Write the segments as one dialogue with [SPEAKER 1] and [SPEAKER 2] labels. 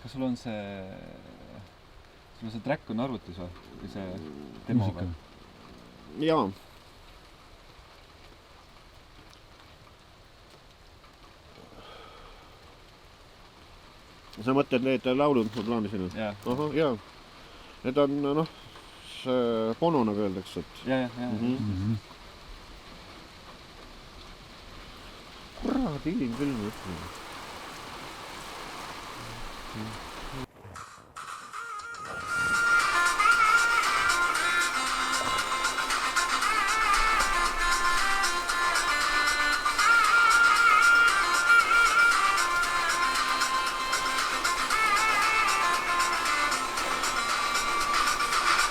[SPEAKER 1] Kas sul on see track on arvutis või see demo või?
[SPEAKER 2] Jaa. Sa mõtled need laulud, ma plaanisin?
[SPEAKER 1] Jaa.
[SPEAKER 2] Aha, jaa. Need on, Bono nagu öeldakse, et...
[SPEAKER 1] Jaa.
[SPEAKER 2] Kurat, hilim küll ma ütlen.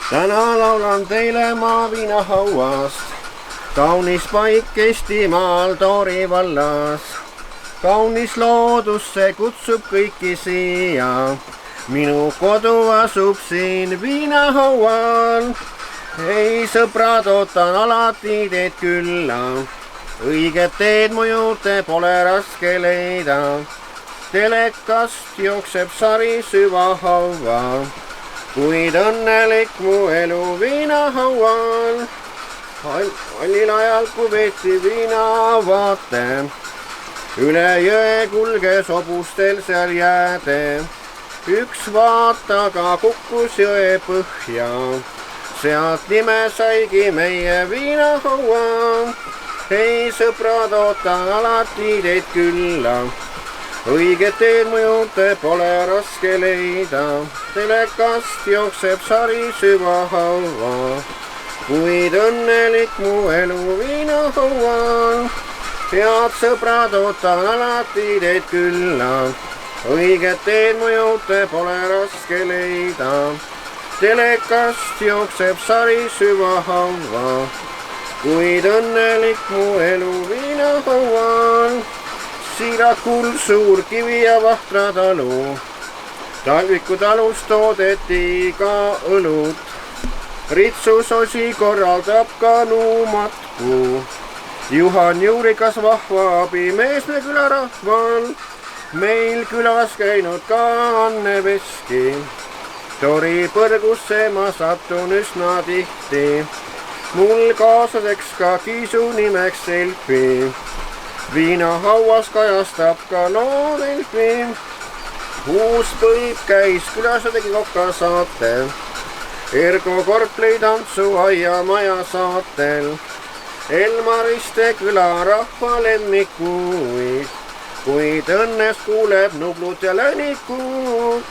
[SPEAKER 2] Täna laulan teile maaviinahauast, kaunis paik Eestimaal Tori vallas. Kaunis loodus, see kutsub kõiki siia, minu kodu asub siin viinahaual. Ei sõbrad, ootan alati teid külla, õiget teed mu juurde pole raske leida. Telekast jookseb sari süvahaua, kuid õnnelik mu elu viinahaual. Hallil ajal kuveeti viinavaate, üle jõe kulges hobustel seal jääde. Üks vaataga kukkus jõe põhja, sealt nime saigi meie viinahaua. Ei sõbrad, ootan alati teid külla, õiget teed mu juurde pole raske leida. Telekast jookseb sari süvahaua, kuid õnnelik mu elu viinahaual. Head sõbrad, ootan alati teid külla, õiget teed mu juurde pole raske leida. Telekast jookseb sari süvahaua, kuid õnnelik mu elu viinahaual. Siirakul suur kivi ja Vahtra talu, Talviku talus toodeti ka õlut. Ritsus osi korraldab ka nuumatku, Juhan Juurikas vahva abimees me külarahval. Meil külas käinud ka Anne Veski, Tori põrgusse ma sattun üsna tihti. Mul kaaslaseks ka Kiisu nimeks Selfi, viinahauas kajastab ka loodelfi. Uus Põib käis külas ja tegi kokka saatel, Ergo Korplei tantsu aiamaja saatel. Elmariste küla rahva lemmikuid, kuid õnnest kuuleb Nublut ja Länikut.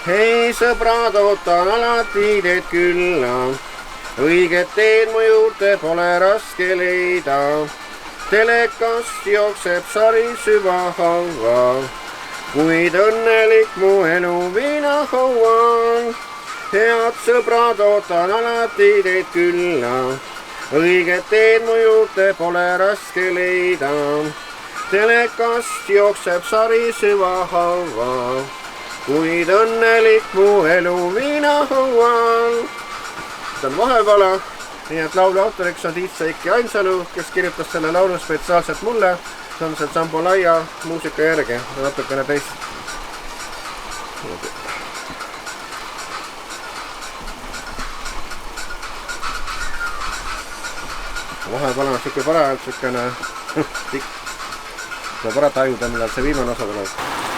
[SPEAKER 2] Hei sõbrad, ootan alati teid külla, õiget teed mu juurde pole raske leida. Telekast jookseb sari süvahaua, kuid õnnelik mu elu viinahaual. Head sõbrad, ootan alati teid külla, õiget teed mu juurde pole raske leida. Telekast jookseb sari süvahaua, kuid õnnelik mu elu viinahaual. See on vahepala. Nii et laulu autoriks on Tiit Seiki Ainsalu, kes kirjutas selle laulu spetsiaalselt mulle. See on see Jambalaya muusika järgi, natukene teist. Vahepala on siuke parajalt siukene tikk. Tuleb ära tajuda, millal see viimane osa tuleb.